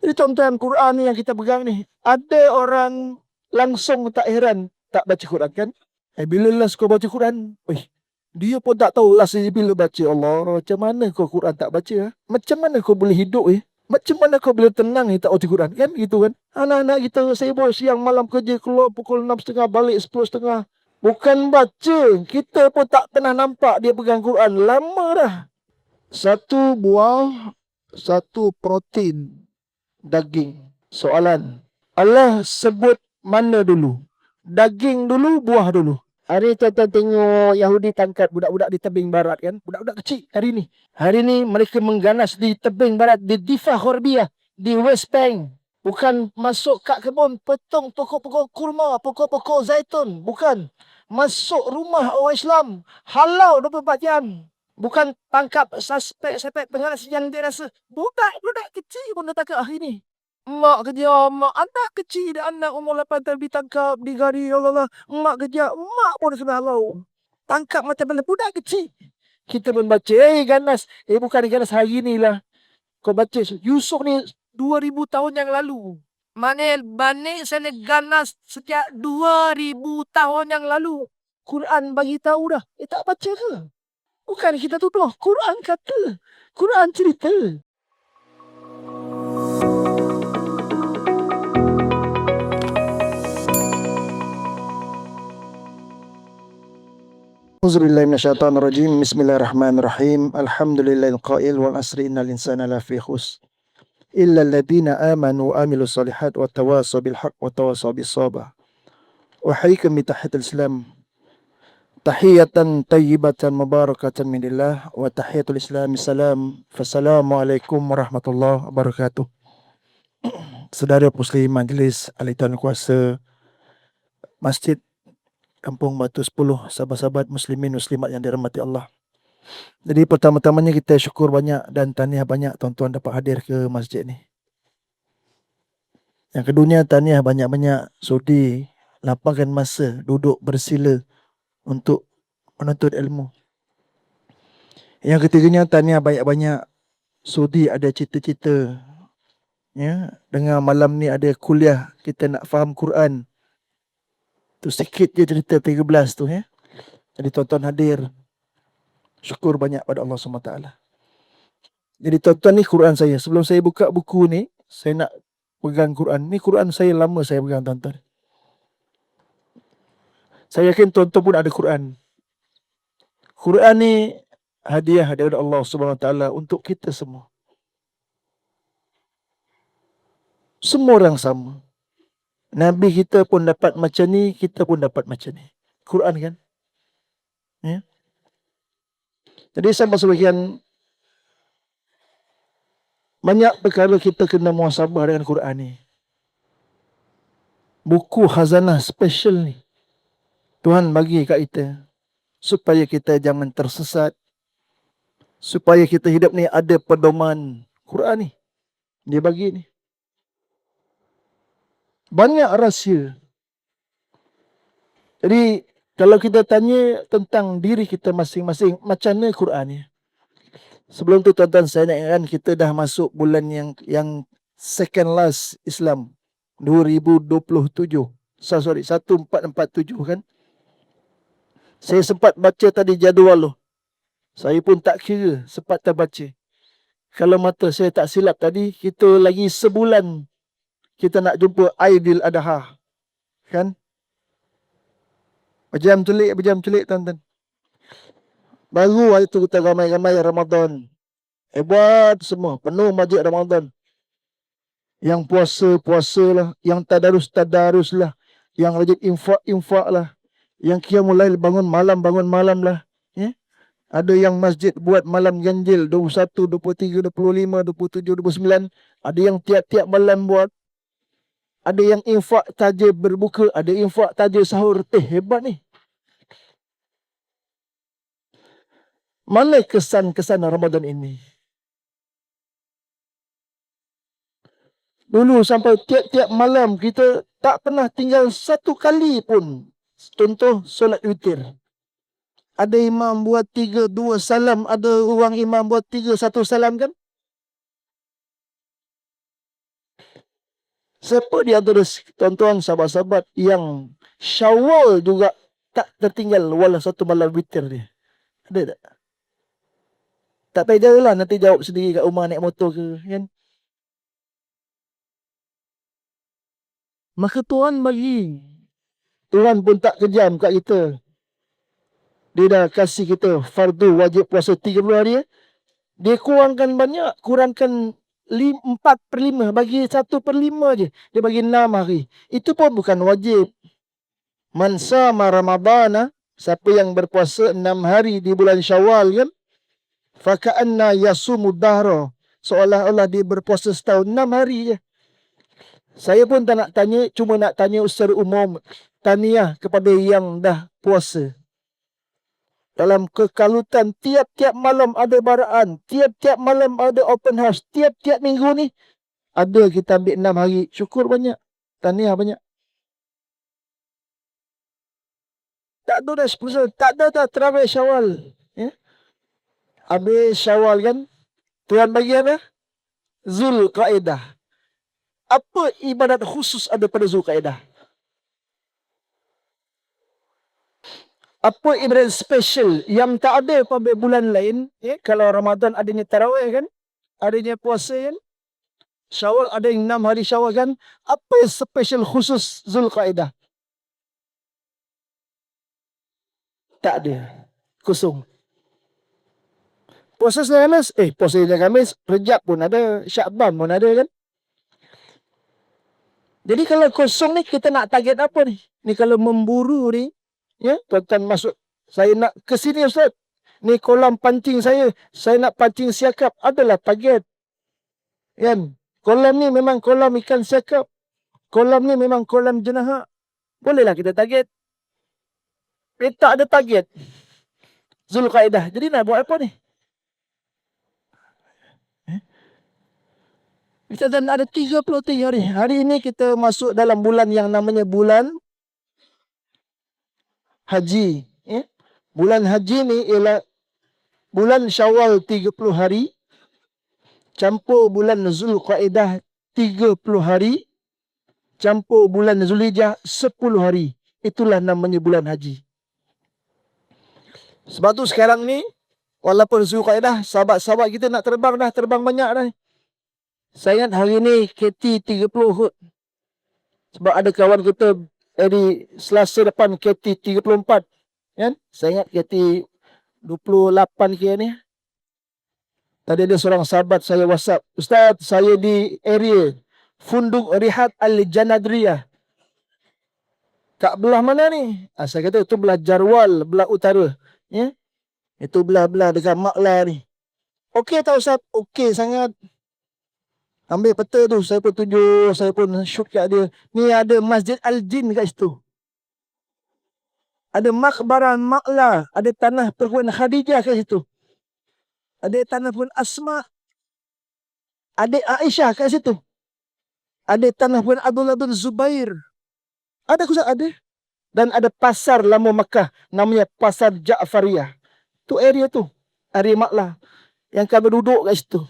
Jadi tuan-tuan, Quran ni yang kita pegang ni, ada orang langsung tak heran tak baca Quran kan? Bila last kau baca Quran? Dia pun tak tahu last bila baca. Allah, macam mana kau Quran tak baca? Macam mana kau boleh hidup? Macam mana kau boleh tenang tak baca Quran? Kan gitu kan? Anak-anak kita sibuk siang malam kerja, keluar pukul 6.30, balik 10.30. Bukan baca. Kita pun tak pernah nampak dia pegang Quran. Lama dah. Satu buah, satu protein daging. Soalan, Allah sebut mana dulu? Daging dulu, buah dulu? Hari tuan-tuan tengok Yahudi tangkap budak-budak di tebing barat kan? Budak-budak kecil hari ni. Hari ni mereka mengganas di tebing barat, di Difah Ghorbiyah, di West Bank. Bukan masuk kat kebun, petong pokok-pokok kurma, pokok-pokok zaitun. Bukan. Masuk rumah orang Islam, halau 24 jam. Bukan tangkap suspek pengganas yang dia rasa. Budak-budak kecil pun dah tangkap hari ni. Mak kerja, mak anak kecil dan anak umur 8 tahun ditangkap, digari, Allah. Mak kerja, mak pun sudah halau. Tangkap macam mana budak kecil. Kita pun baca, ganas. Bukan ganas hari ni lah. Kau baca, Yusuf ni 2000 tahun yang lalu. Mana Bani sana ganas sejak 2000 tahun yang lalu. Quran bagi tahu dah. Tak baca ke? Bukan kita tuduh. Quran kata. Quran cerita. Auzubillahi minasyaitonirrajim. Bismillahirrahmanirrahim. Alhamdulillahil qail wal asri innal insana lafi khusr illa alladziina aamanu wa amilus solihat wa tawassaw bil haqq wa tawassaw bis sabr. Uhayyikum bi tahiyatil Islam. Tahiyatan tayyibatan mubarakatan minillah wa tahiyatul Islam salam. Fassalamualaikum warahmatullahi wabarakatuh. Saudara muslim majlis ahli tuan kuasa Masjid Kampung Batu 10, sahabat-sahabat muslimin muslimat yang dirahmati Allah. Jadi pertama-tamanya kita syukur banyak dan tahniah banyak tuan-tuan dapat hadir ke masjid ni. Yang keduanya tahniah banyak-banyak sudi lapangkan masa duduk bersila untuk menuntut ilmu. Yang ketiganya tahniah banyak-banyak sudi ada cita-cita dengan malam ni ada kuliah kita nak faham Quran. Tu sikit je cerita 13 tu Jadi tuan-tuan hadir. Syukur banyak pada Allah SWT. Jadi tuan-tuan ni Quran saya. Sebelum saya buka buku ni, saya nak pegang Quran. Ni Quran saya lama saya pegang tuan-tuan. Saya yakin tuan-tuan pun ada Quran. Quran ni hadiah daripada Allah SWT untuk kita semua. Semua orang sama. Nabi kita pun dapat macam ni, kita pun dapat macam ni. Quran kan? Jadi sampai sebagian banyak perkara kita kena muhasabah dengan Quran ni. Buku khazanah special ni Tuhan bagi kat kita supaya kita jangan tersesat, supaya kita hidup ni ada pedoman. Quran ni dia bagi ni banyak rahsia. Jadi kalau kita tanya tentang diri kita masing-masing, macam mana Quran ni? Sebelum tu tuan-tuan, saya nak ingatkan kita dah masuk bulan yang second last Islam 2027. 1447 kan? Saya sempat baca tadi jadual tu. Saya pun tak kira, sempat terbaca. Kalau mata saya tak silap tadi, kita lagi sebulan kita nak jumpa Aidil Adha. Kan? Berjam celik tuan-tuan. Baru hari tu kita ramai-ramai Ramadan. Hebat semua, penuh masjid Ramadan. Yang puasa lah, yang tadarus lah, yang rajin infak lah, yang qiyamul lail bangun malam lah. Ada yang masjid buat malam ganjil 21, 23, 25, 27, 29. Ada yang tiap-tiap malam buat. Ada yang infak taja berbuka, ada infak taja sahur. Hebat ni. Mana kesan-kesan Ramadan ini? Dulu sampai tiap-tiap malam kita tak pernah tinggal satu kali pun. Contoh solat witir. Ada imam buat 3, 2 salam. Ada orang imam buat 3, 1 salam kan? Siapa di antara tuan-tuan sahabat-sahabat yang Syawal juga tak tertinggal walau satu malam witir dia? Ada tak? Tak payah jauh lah, nanti jawab sendiri kat rumah naik motor ke, kan? Maka Tuhan bagi. Tuhan pun tak kejam kat kita. Dia dah kasih kita fardu wajib puasa 30 hari. Dia kurangkan banyak. Kurangkan 4/5. Bagi 1/5 je. Dia bagi 6 hari. Itu pun bukan wajib. Man sama Ramadana. Siapa yang berpuasa 6 hari di bulan Syawal kan. Faka'anna yasumu dahra. Seolah-olah dia berpuasa setahun 6 hari je. Saya pun tak nak tanya. Cuma nak tanya secara umum. Tahniah kepada yang dah puasa. Dalam kekalutan, tiap-tiap malam ada baraan, tiap-tiap malam ada open house, tiap-tiap minggu ni ada kita ambil 6 hari. Syukur banyak. Tahniah banyak. Tak ada dah 10. Tak ada dah terawih Syawal. Ya? Habis Syawal kan, Tuhan bagi apa? Zulqaidah. Apa ibadat khusus ada pada Zulqaidah? Apa ibadat special yang tak ada pada bulan lain? Ya? Kalau Ramadan adanya tarawih kan, adanya puasa kan, Syawal ada yang 6 hari Syawal kan. Apa yang special khusus Zulqaidah? Tak ada. Kosong. Puasa Senin Khamis, puasa Senin Khamis, Rejab pun ada, Syakban pun ada kan. Jadi kalau kosong ni kita nak target apa ni? Ni kalau memburu ni, ya, tuan-tuan masuk, saya nak ke sini Ustaz. Ni kolam pancing saya nak pancing siakap, adalah target. Kan? Kolam ni memang kolam ikan siakap. Kolam ni memang kolam jenahak. Bolehlah kita target. Tak ada target. Zulqaidah. Jadi nak buat apa ni? Kita dah ada 33 hari. Hari ini kita masuk dalam bulan yang namanya bulan Haji. Bulan Haji ni ialah bulan Syawal 30 hari. Campur bulan Zulqaidah 30 hari. Campur bulan Zulhijjah 10 hari. Itulah namanya bulan Haji. Sebab tu sekarang ni, walaupun Zulqaidah, sahabat-sahabat kita nak terbang dah, terbang banyak dah. Saya ingat hari ni KT 30 kot. Sebab ada kawan kita di Selasa depan KT 34. Kan? Saya ingat KT 28 kira ni. Tadi ada seorang sahabat saya WhatsApp. Ustaz, saya di area Funduk Rihat Al-Janadriyah. Kat belah mana ni? Saya kata itu belah Jarwal, belah utara. Ya? Itu belah-belah dekat Makla ni. Okey tak Ustaz? Okey sangat. Ambil peta tu, saya pun tunjuk, saya pun shoot kat dia. Ni ada Masjid Al-Jin kat situ. Ada Makbarah Makla, ada tanah perempuan Khadijah kat situ. Ada tanah perempuan Asma, ada Aisyah kat situ. Ada tanah perempuan Abdullah bin Zubair. Ada Ustaz, ada. Dan ada pasar lama Makkah, namanya Pasar Ja'fariyah. Tu area tu, area Makla. Yang kami duduk kat situ.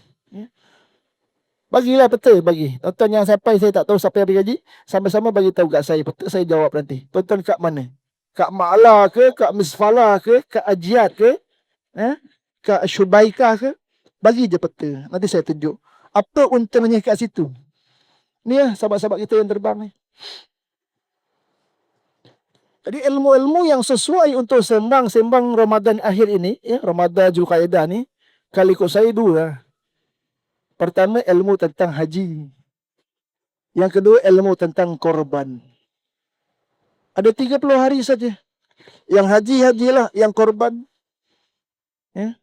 Bagilah peta, bagi. Tuan-tuan yang sampai, saya tak tahu siapa yang pergi haji, sama-sama bagi tahu kat saya. Peta saya jawab nanti. Tuan-tuan kat mana? Kat Ma'la ke? Kat Misfalah ke? Kat Ajiat ke? Kat Syubaikah ke? Bagi je peta. Nanti saya tunjuk. Apa untungnya kat situ? Ni lah sahabat-sahabat kita yang terbang ni. Jadi ilmu-ilmu yang sesuai untuk sembang Ramadan akhir ini, ya, Ramadan Zulqaidah ni, kalau ikut saya dua. Pertama, ilmu tentang haji. Yang kedua, ilmu tentang korban. Ada 30 hari saja. Yang haji, hajilah. Yang korban. Ya.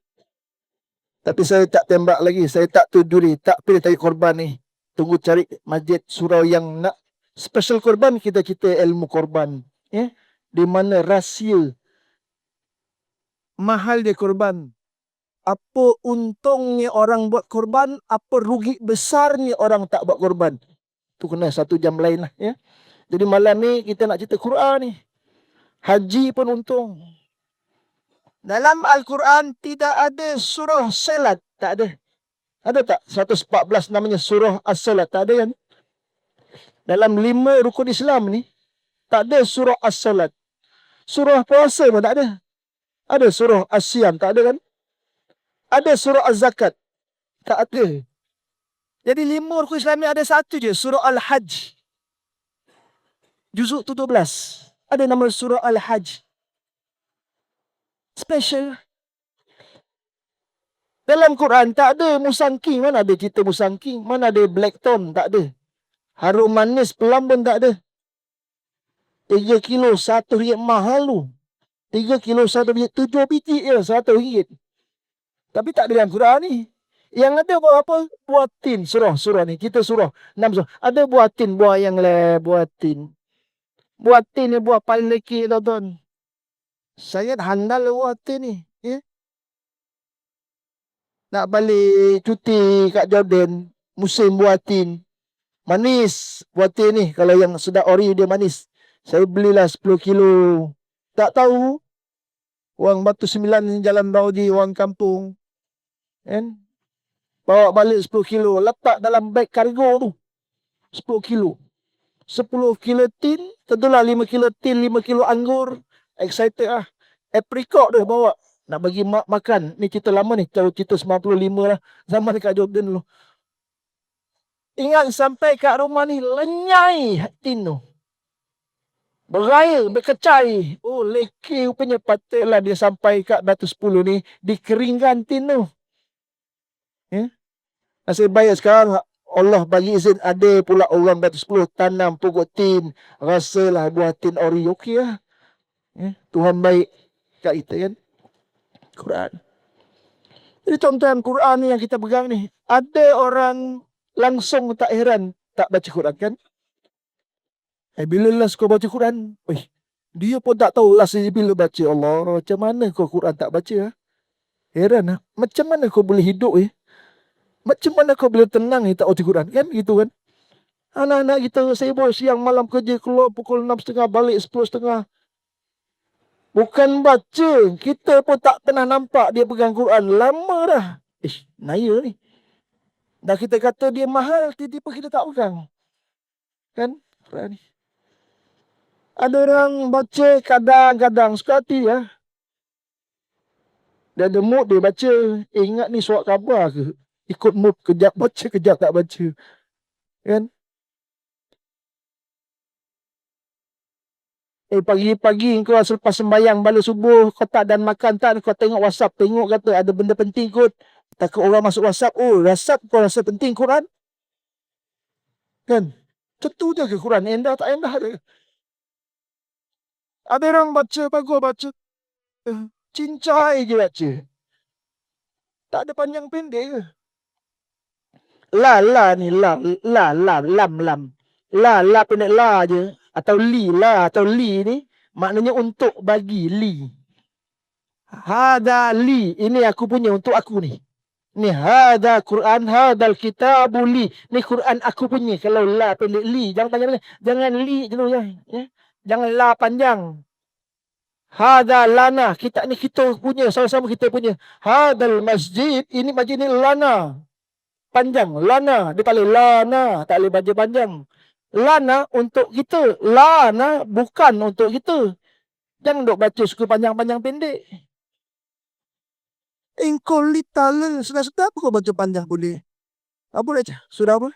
Tapi saya tak tembak lagi. Saya tak tuduri. Tak pilih tadi korban ni. Tunggu cari masjid surau yang nak special korban. Kita cerita ilmu korban. Ya. Di mana rahsia mahal dia korban. Apa untungnya orang buat korban, apa rugi besarnya orang tak buat korban. Tu kena 1 jam lain lah. Ya. Jadi malam ni kita nak cerita Quran ni. Haji pun untung. Dalam Al-Quran tidak ada surah salat. Tak ada. Ada tak? 114 namanya surah As-Salat. Tak ada kan? Dalam 5 rukun Islam ni, tak ada surah as-salat. Surah puasa pun tak ada. Ada surah as-siyam, tak ada kan? Ada surah az-zakat, tak ada. Jadi 5 rukun Islam ni ada satu je, surah Al-Hajj. Juzuk 17. Ada nama surah Al-Hajj. Special. Dalam Quran tak ada musang king. Mana ada cerita musang king? Mana ada black tom? Tak ada. Harum manis pelam pun tak ada. 3 kilo 1 ringgit mahal tu. 3 kilo 1 ringgit. 7 biji je 1 ringgit. Tapi tak ada dalam Quran ni. Yang ada buat apa? Buatin surah ni. Kita surah 6 surah. Ada buatin buah yang buatin. Buatin ni buah paling leki tuan-tuan. Saya handal buatin ni. Ya? Nak balik cuti kat Jordan. Musim buatin. Manis buatin ni. Kalau yang sedap ori dia manis. Saya belilah 10 kilo. Tak tahu. Orang Batu 9 Jalan Raudi, orang kampung. Kan? Bawa balik 10 kilo. Letak dalam beg kargo tu. 10 kilo. 10 kilo tin. Tentulah 5 kilo tin, 5 kilo anggur. Excited lah. Apricot dia bawa. Nak bagi mak makan. Ni cerita lama ni. Cerita 95 lah. Zaman kat Jordan dulu. Ingat sampai kat rumah ni. Lenyai tin tu. Beraya, berkecai. Oh, leki rupanya. Patutlah dia sampai kat Batu 10 ni. Dikeringkan tin tu. Ya? Nasib baik sekarang Allah bagi izin ada pula orang Batu 10 tanam pokok tin. Rasalah buah tin ori. Okey lah. Ya? Tuhan baik kat kita kan. Quran. Jadi tuan-tuan, Quran ni yang kita pegang ni. Ada orang langsung tak heran tak baca Quran kan? Bila last kau baca Quran? Dia pun tak tahu last bila baca. Allah, macam mana kau Quran tak baca? Heran lah. Macam mana kau boleh hidup Macam mana kau boleh tenang tak baca Quran? Kan gitu kan? Anak-anak kita sibuk siang malam kerja, keluar pukul 6.30, balik 10.30. Bukan baca. Kita pun tak pernah nampak dia pegang Quran. Lama dah. Naya ni. Dah kita kata dia mahal, tiba-tiba kita tak pegang. Kan? Quran ni. Ada orang baca kadang-kadang sekali ya. Dia ada mood dia baca. Ingat ni surat khabar ke? Ikut mood, kejap baca, kejap tak baca. Kan? Pagi-pagi kau selepas sembahyang balik subuh, kau tak dan makan tak, kau tengok WhatsApp, tengok kata ada benda penting kot. Takut orang masuk WhatsApp. WhatsApp kau rasa penting Quran? Kan? Tentu je ke Quran. Endah tak endah je. Ada orang baca, bagus baca. Cincai je baca. Tak ada panjang pendek ke? La ni, lam. La pendek la je. Atau li ni. Maknanya untuk bagi, li. Hada li. Ini aku punya, untuk aku ni. Ni hada Quran, hadal kitabu li. Ni Quran aku punya. Kalau la pendek li. Jangan li dulu ya. Jangan la panjang. Hada lana. Kita ni kita punya. Sama-sama kita punya. Hadal masjid. Ini masjid ni lana. Panjang. Lana. Dia tak boleh lana. Tak boleh baca panjang. Lana untuk kita. Lana bukan untuk kita. Jangan duk baca suka panjang-panjang pendek. Engkau litala. Sudah-sudah apa kau baca panjang boleh? Apa baca? Sudah apa?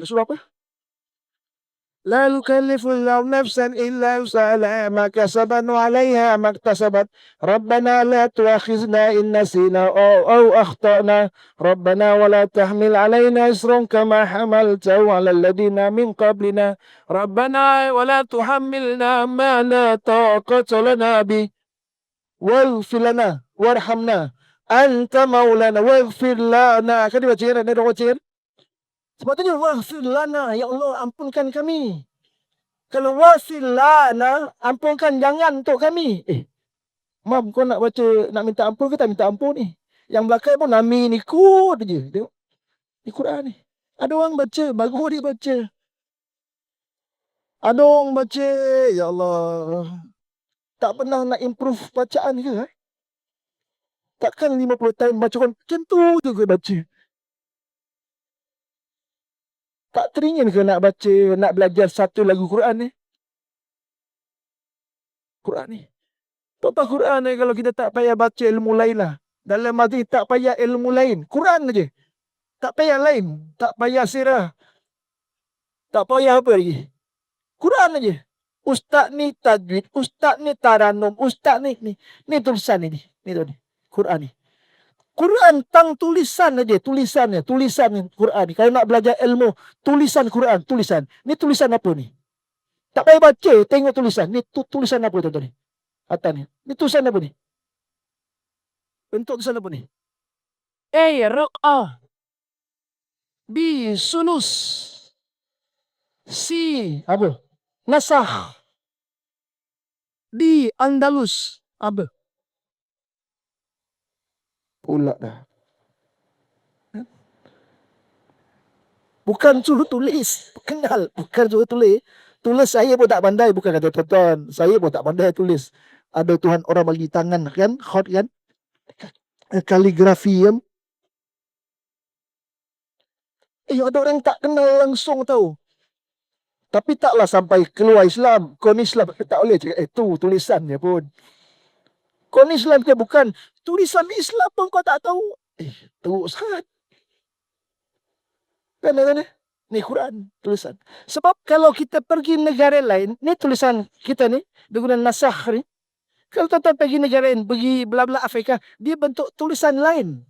Surah apa? La yukallifullahu nafsan illa wus'aha ma kasabat wa 'alaiha ma iktasabat. Rabbana la tu'akhizna in nasina aw akhtana. Rabbana wa la tahmil 'alaina isran kama hamaltahu 'alal ladina min qablina. Rabbana wa la tuhammilna ma la taqata lana bi. Waghfir lana warhamna anta maulana waghfir lana. Kan dia baca kan? Dia baca kan? Sebab tu dia waghfir lana. Ya Allah, ampunkan kami. Kalau waghfir lana, ampunkan jangan untuk kami. Mam, kau nak baca, nak minta ampun ke tak minta ampun ni? Yang belakang pun amin ikut je. Tengok. Di Quran ni. Ada orang baca, bagus dia baca. Ada orang baca, ya Allah. Tak pernah nak improve bacaan ke? Takkan 50 tahun baca Quran macam tu je ke baca? Tak teringin ke nak baca, nak belajar satu lagu Quran ni? Quran ni. Total Quran ni kalau kita tak payah baca ilmu lain lah. Dalam arti tak payah ilmu lain. Quran aja. Tak payah lain. Tak payah sirah. Tak payah apa lagi. Quran aja. Ustaz ni tajwid. Ustaz ni taranum. Ustaz ni. Ni tulisan ni. Ni tu ni. Quran ni. Quran tang tulisan aja. Tulisannya. Tulisan Quran ni. Kalau nak belajar ilmu. Tulisan Quran. Tulisan. Ni tulisan apa ni? Tak payah baca. Tengok tulisan. Ni tulisan apa tu ni? Atas ni. Ni tulisan apa ni? Bentuk tulisan apa ni? Raq'ah. B. Sulus. C. Apa? Nasakh. D. Andalus. Apa? Pula dah. Bukan suruh tulis. Kenal. Bukan suruh tulis. Tulis saya pun tak pandai. Bukan kata tuan. Saya pun tak pandai tulis. Ada Tuhan orang bagi tangan kan. Khot kan. Kaligrafi kan. Ada orang tak kenal langsung tahu. Tapi taklah sampai keluar Islam. Kon Islam tak boleh cakap. Tu tulisannya pun. Kon Islam ke bukan. Tulisan Islam pun kau tak tahu. Teruk sangat. Kan? Ni Quran tulisan. Sebab kalau kita pergi negara lain, ni tulisan kita ni, dia guna nasakh ni. Kalau tuan-tuan pergi negara lain, pergi belah-belah Afrika, dia bentuk tulisan lain.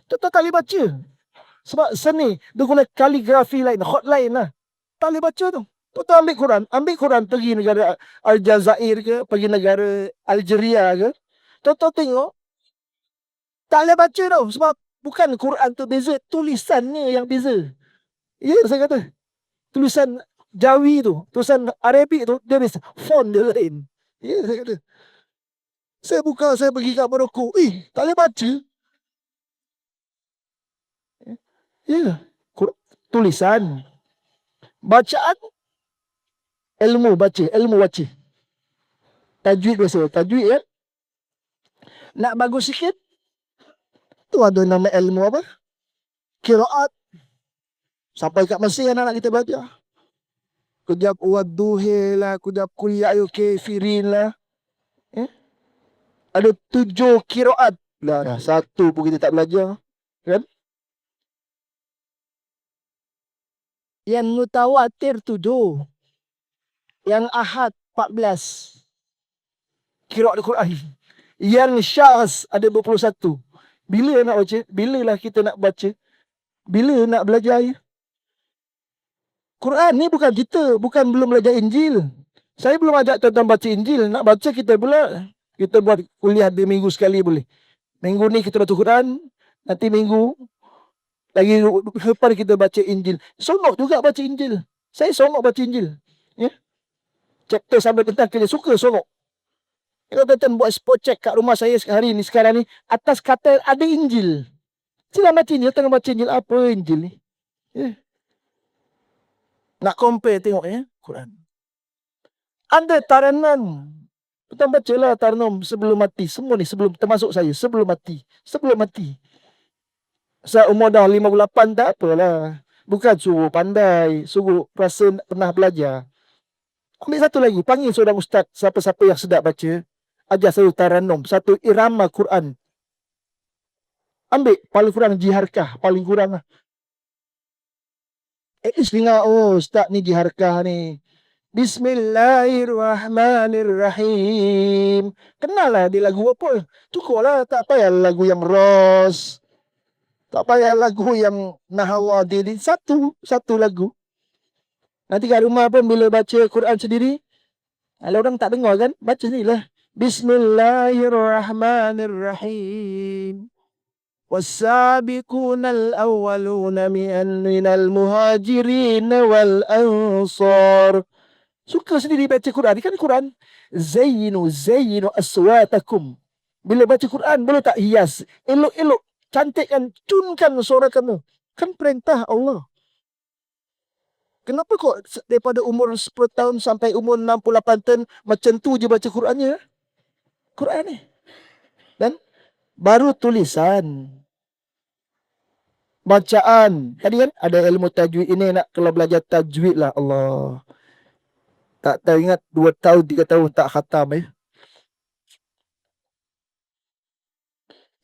Tuan-tuan tak boleh baca. Sebab seni, dia guna kaligrafi lain, khot lain lah. Tak boleh baca tu. Tuan-tuan ambil Quran, pergi negara Aljazair ke, pergi negara Algeria ke. Tuan-tuan tengok, tak boleh baca tau. Sebab bukan Quran tu beza, tulisannya yang beza. Ya, saya kata. Tulisan Jawi tu, tulisan Arabik tu, dia beza. Font dia lain. Ya, saya kata. Saya pergi kat Morocco. Tak boleh baca. Ya. Tulisan. Bacaan. Ilmu baca. Tajwid biasa. Tajwid kan. Nak bagus sikit. Tu ada nama ilmu apa? Qiraat. Sampai kat Mesir anak-anak kita belajar. Kejap wadduhi lah. Kejap kuliah kafirin lah. Ada 7 qiraat. Lah, 1 pun kita tak belajar. Kan? Yang mutawatir 7. Yang ahad 14. Qiraat Al-Quran. Yang syaz ada 21. Bila nak baca? Bilalah kita nak baca? Bila nak belajar? Quran ni bukan kita. Bukan belum belajar Injil. Saya belum ajak tuan-tuan baca Injil. Nak baca kita pula. Kita buat kuliah 2 minggu sekali boleh. Minggu ni kita baca Quran. Nanti minggu lagi lepas kita baca Injil. Sonok juga baca Injil. Saya sonok baca Injil. Ya. Chapter sampai tentang kerja. Suka sonok. Kalau tuan-tuan buat spot check kat rumah saya sekarang ni. Atas kata ada Injil. Sila baca Injil. Tengah baca Injil. Apa Injil ni? Ya. Nak compare tengok ya. Quran. Ada taranan. Kita bacalah taranum sebelum mati. Semua ni sebelum, termasuk saya. Sebelum mati. Saya umur dah 58 tak apalah. Bukan suruh pandai. Suruh rasa pernah belajar. Ambil satu lagi. Panggil seorang ustaz. Siapa-siapa yang sedap baca. Ajar saya taranum. Satu irama Quran. Ambil. Paling kurang jiharkah. Paling kurang lah. Dengar. Ustaz ni jiharkah ni. Bismillahirrahmanirrahim. Kenal lah dia lagu apa. Cukup lah. Tak payah lagu yang Ros. Tak payah lagu yang Nahawadin. Satu lagu. Nanti kat rumah pun bila baca Quran sendiri. Kalau orang tak dengar kan. Baca ni lah. Bismillahirrahmanirrahim. والسابقون الأولون من المهاجرين والأنصار. Suka sendiri baca Quran. Ini kan Quran. Zayyinu aswatakum. Bila baca Quran, boleh tak hias? Elok-elok. Cantikkan, cunkan suara kamu. Kan perintah Allah. Kenapa kok daripada umur 10 tahun sampai umur 68 tahun macam tu je baca Qurannya? Quran ni. Dan baru tulisan. bacaan. Tadi kan ada ilmu tajwid, ini nak kalau belajar tajwid lah. Allah. Tak tahu ingat 2 tahun 3 tahun tak khatam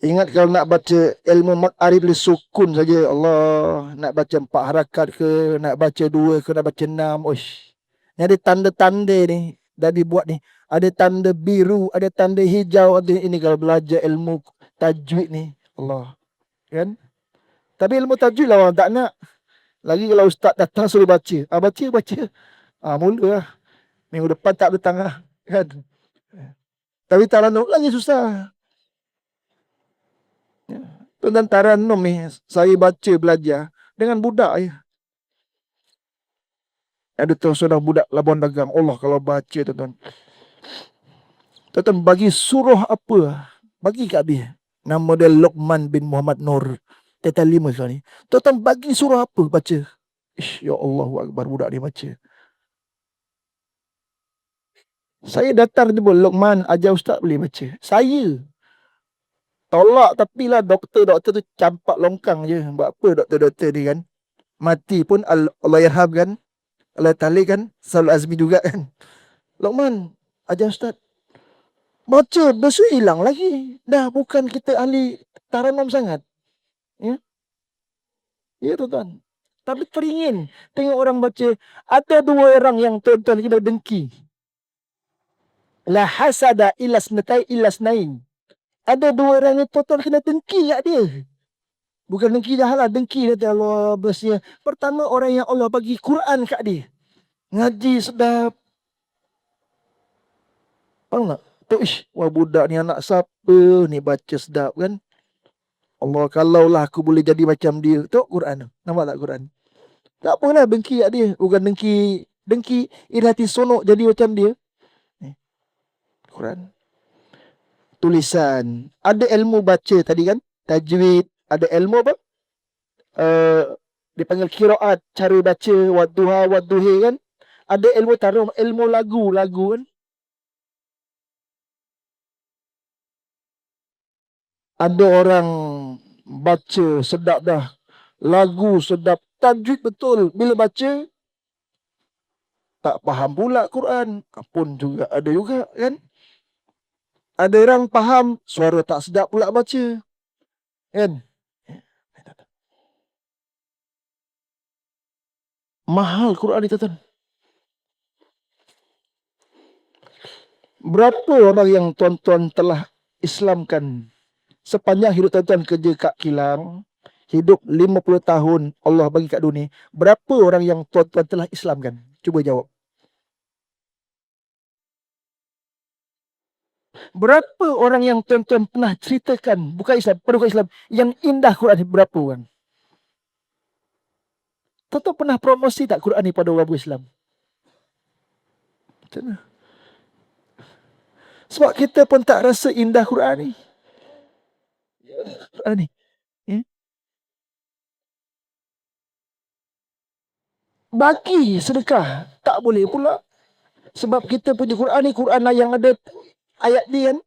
Ingat kalau nak baca ilmu maqarid li sukun saja, Allah, nak baca 4 harakat ke, nak baca 2 ke, nak baca 6. Oish. Ni ada tanda-tanda ni dah dibuat ni. Ada tanda biru, ada tanda hijau, ada ini kalau belajar ilmu tajwid ni. Allah. Kan? Tapi ilmu tajwid lah orang tak nak. Lagi kalau ustaz datang suruh baca. Baca. Mula lah. Minggu depan tak datang lah. Kan? Tapi taranum lagi susah. Tentang taranum ni, saya baca belajar dengan budak je. Ada tu seorang budak Labuan Dagang. Allah kalau baca tuan-tuan. Tuan-tuan bagi surah apa? Bagi kat dia. Nama dia Luqman bin Muhammad Nur. Tiada 5 sekarang ni. Tuan-tuan bagi surah apa baca? Ish, ya Allahu Akbar, budak dia baca. Saya datang jumpa Luqman, ajar ustaz boleh baca. Saya tolak, tapi lah doktor tu campak longkang je. Buat apa doktor-doktor ni kan? Mati pun Allah yarham kan? Allah Ta'ala kan? Selalu Azmi juga kan? Luqman, ajar ustaz. Baca, besok hilang lagi. Dah bukan kita ahli taranum sangat. Ya, ya tuan-tuan. Tapi teringin tengok orang baca. Ada 2 orang yang tuan-tuan kena dengki. La hasada ilas natai ilas nain. Ada 2 orang yang tuan-tuan kena dengki kat dia. Bukan dengki dah lah. Dengki kata Allah bersih. Pertama, orang yang Allah bagi Quran kat dia. Ngaji sedap. Faham tak? Tu wah budak ni anak siapa ni baca sedap kan? Allah, kalaulah aku boleh jadi macam dia. Tu Quran tu. Nampak tak Quran? Tak apalah dengki kat dia. Bukan dengki irati sonok jadi macam dia. Quran. Tulisan. Ada ilmu baca tadi kan? Tajwid. Ada ilmu apa? Dipanggil qiraat, cara baca, wadduha, wadduhi kan? Ada ilmu tarum, ilmu lagu kan? Ada orang baca sedap dah. Lagu sedap. Tajwid betul. Bila baca, tak faham pula Quran. Pun juga ada juga kan? Ada orang faham, suara tak sedap pula baca. Kan? Mahal Quran ni tuan-tuan. Berapa orang yang tuan-tuan telah Islamkan sepanjang hidup tuan-tuan kerja kat kilang, hidup 50 tahun Allah bagi kat dunia, berapa orang yang tuan-tuan telah Islamkan? Cuba jawab. Berapa orang yang tuan-tuan pernah ceritakan, bukan Islam, yang indah Quran ni, berapa orang? Tuan-tuan pernah promosi tak Quran ni pada orang Islam? Sebab kita pun tak rasa indah Quran ni. Quran ni. Bagi sedekah tak boleh pula. Sebab kita punya Quran ni Quran lah yang ada ayat dia kan.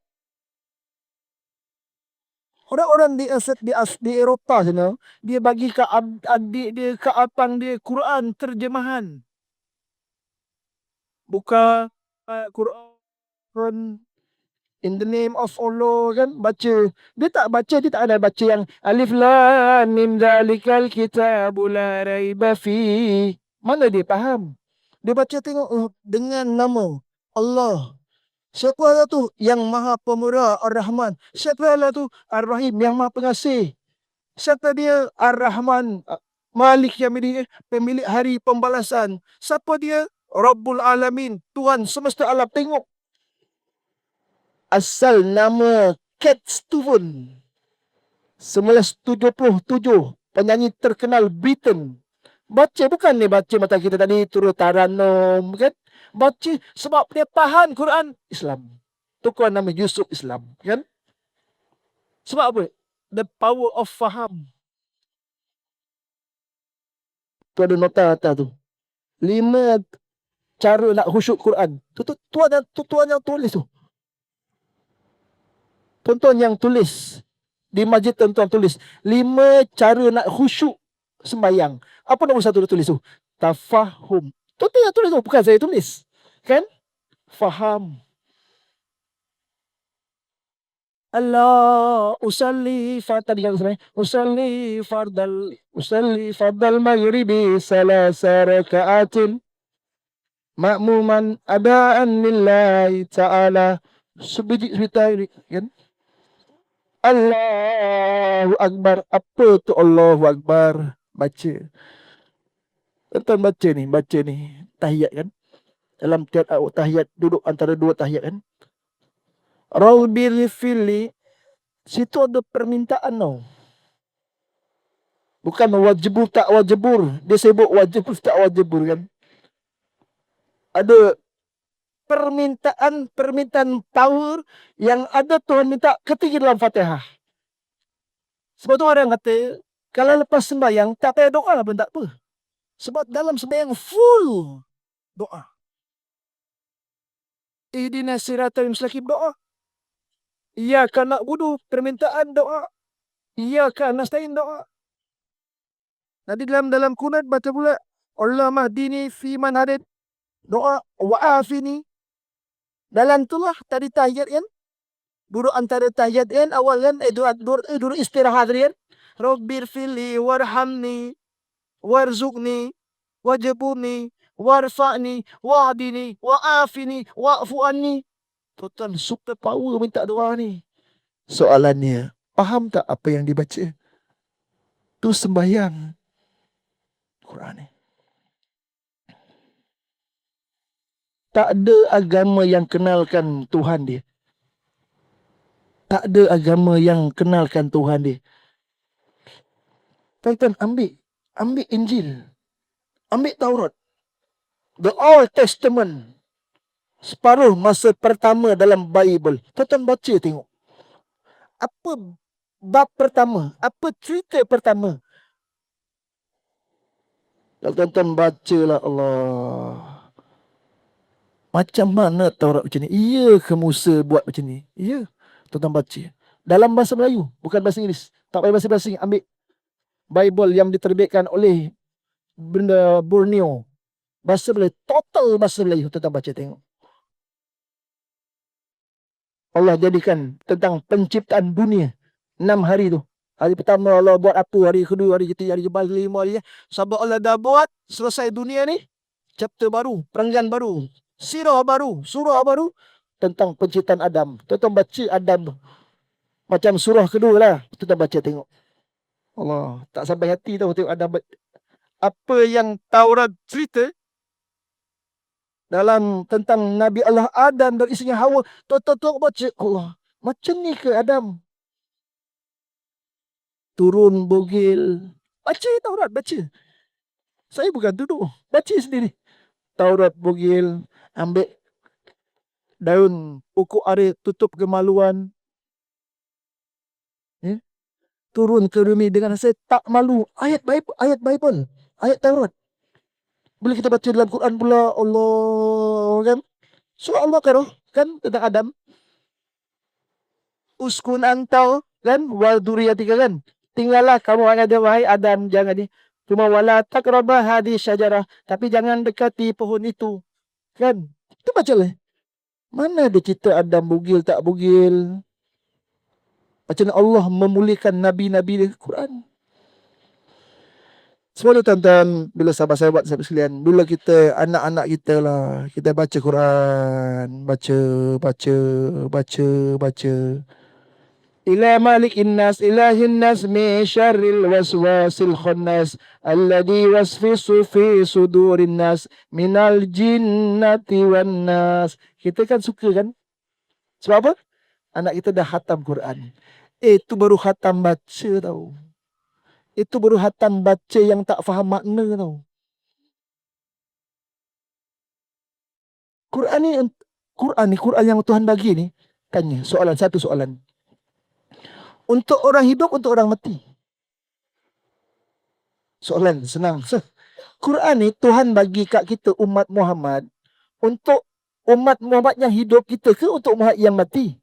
Orang-orang di Eropah sana, dia bagi ke adik dia, ke abang dia Quran terjemahan. Buka Quran in the name of Allah kan, baca. Dia tak baca, dia tak ada baca yang alif lam mim zalikal kitabul la raiba fi. Mana dia faham? Dia baca tengok dengan nama Allah. Siapa lah tu? Yang Maha Pemurah Ar-Rahman. Siapa lah tu? Ar-Rahim, yang Maha Pengasih. Siapa dia? Ar-Rahman, Malik Yaumiddin, pemilik hari pembalasan. Siapa dia? Rabbul Alamin, Tuhan semesta alam. Tengok asal nama Cat Stevens 1977, penyanyi terkenal Britain. Baca, bukan ni baca mata kita tadi turut taranum kan? Baca sebab dia tahan Quran Islam. Tu Quran nama Yusuf Islam kan? Sebab apa? The power of faham. Tu ada nota atas tu. 5 cara nak khusyuk Quran. Tuan yang tulis tu. Tuan-tuan yang tulis di masjid tuan-tuan tulis 5 cara nak khusyuk sembahyang. Apa nombor 1 dia tulis tu? Tafahum. Tuan-tuan yang tulis tu, bukan saya tulis. Kan? Faham. Allah usalli tadi kan sebenarnya usalli fardal maghribi salasa raka'atin ma'muman adaan lillahi ta'ala sebiji kan. Allahu Akbar. Apa tu Allahu Akbar? Baca. Tuan baca ni tahiyat kan. Dalam tahiyat duduk antara dua tahiyat kan. Rabbil fili. Situ ada permintaan tau. Bukan wajibur tak wajibur. Dia sebut wajibur tak wajibur kan. Ada permintaan power yang ada Tuhan minta ketika dalam Fatihah. Sebab tu orang kata, kalau lepas sembahyang tak payah doa lah pun tak apa. Sebab dalam sembahyang full doa. Ihdinas siratal mustaqim doa. Iyyaka na'budu permintaan doa. Iyyaka nasta'in doa. Nanti dalam kunut baca pula Allah mahdini fi man hadid. Doa wa'afini. Dalam itulah tadi tahiyat kan. Duduk antara tahiyat kan awal kan duduk istirahat kan. Rabbir fili warhamni warzuqni wajibuni warfa'ni wa'dini wa'afini wa'fu anni. Total super power minta doa ni. Soalannya, faham tak apa yang dibaca? Tu sembahyang Quran ni. Tak ada agama yang kenalkan Tuhan dia. Tak ada agama yang kenalkan Tuhan dia. Tuan-tuan ambil Injil. Ambil Taurat. The Old Testament. Separuh masa pertama dalam Bible. Tuan-tuan baca tengok. Apa bab pertama? Apa cerita pertama? Tuan-tuan bacalah Allah. Macam mana Taurat macam ni? Iya ke Musa buat macam ni? Iya. Tuan-tuan baca. Dalam bahasa Melayu. Bukan bahasa Inggeris. Tak payah bahasa Inggeris. Ambil Bible yang diterbitkan oleh benda Borneo. Bahasa Melayu. Total bahasa Melayu. Tuan-tuan baca tengok. Allah jadikan tentang penciptaan dunia 6 hari tu. Hari pertama Allah buat apa, hari kedua, hari ketiga, hari keempat, hari kelima, hari sebab Allah dah buat selesai dunia ni, chapter baru, perenggan baru, surah baru tentang penciptaan Adam. Tuan-tuan baca Adam macam surah kedua lah. Tuan-tuan baca tengok. Allah, tak sampai hati tau tengok Adam. Apa yang Taurat cerita dalam tentang Nabi Allah Adam dan isterinya Hawa. Tuan-tuan baca Allah. Macam ni ke Adam? Turun bugil. Baca Taurat, baca. Saya bukan duduk. Baca sendiri. Taurat bugil. Ambil daun pokok are tutup kemaluan. Turun ke bumi dengan rasa tak malu. Ayat Bible. Ayat Taurat. Boleh kita baca dalam Quran pula. Allah kan. Surah Al-Baqarah kan tentang Adam. Uskun antau kan. Wal duriyatika kan. Tinggallah kamu ada wahai Adam. Jangan ni. Cuma wala takrabah hadis syajarah. Tapi jangan dekati pohon itu. Kan. Itu baca lah. Mana ada cerita Adam bugil tak bugil. Macam Allah memulihkan Nabi-Nabi di Quran. Semua tuan-tuan, bila sahabat-sahabat sekalian, bila kita, anak-anak kita lah, kita baca Quran, baca. Ila malikin nas, ilahin nas, min syarril waswasil khannas, alladhi wasfisu fi sudurin nas, minal jinnati wan nas. Kita kan suka kan? Sebab apa? Anak kita dah khatam Quran. Itu baru khatam baca tau. Itu baru khatam baca yang tak faham makna tau. Quran yang Tuhan bagi ni, tanya satu soalan. Untuk orang hidup, untuk orang mati? Soalan senang. Quran ni Tuhan bagi kat kita umat Muhammad untuk umat Muhammad yang hidup kita ke untuk umat yang mati?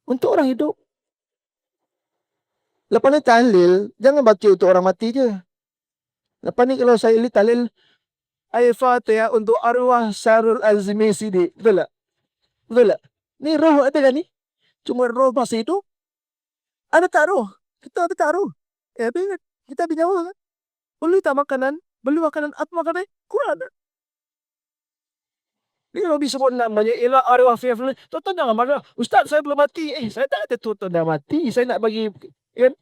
Untuk orang hidup. Lepas ni tahlil, jangan baca untuk orang mati je. Lepas ni kalau saya tahlil Al-Fatihah untuk arwah Syarul Azmi Sidik. Betul tak? Betul tak? Ni roh ada kan ni? Cuma roh masih hidup. Ada tak roh? Kita ada tak roh? Ya, kita ada nyawa kan? Boleh tak makanan? Beli makanan apa makanan? Quran. Ni kalau disebut namanya ialah arwah fi'il. Tuan-tuan jangan marah. Ustaz, saya belum mati. Saya tak ada tuan-tuan dah mati. Saya nak bagi kan?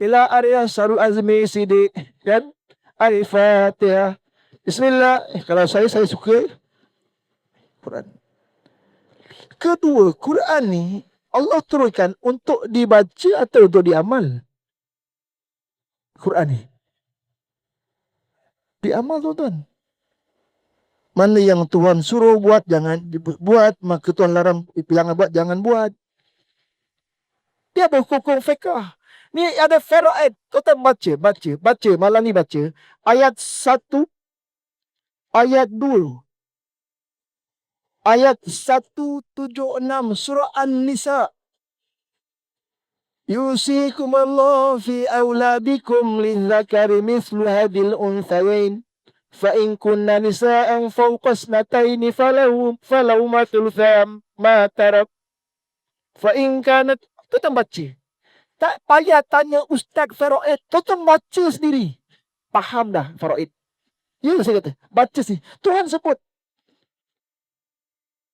Ila arwah Syarul Azmi Sidik kan? Al-Fatihah. Bismillah. Kalau saya suka Quran. Kedua, Quran ni Allah turunkan untuk dibaca atau untuk diamal. Quran ni diamal, tuan-tuan. Mana yang Tuhan suruh buat, jangan buat. Maka Tuhan larang, bilang buat, jangan buat. Dia ada hukum fiqh. Ni ada faraid. Tuan-tuan baca. Malam ni baca. Ayat 1, ayat 2. Ayat 176 surah An-Nisa. Yusikumullahu fi auladikum lidzakari mithlu hadil unthayain. فإن كن نساء فوق اثنتين فلهما ثلثا ما ترك فإن كانت. Tuan baca. Tak payah tanya Ustaz Faraid. Tuan baca sendiri. Faham dah Faraid. Ya, saya kata. Baca sih. Tuhan sebut.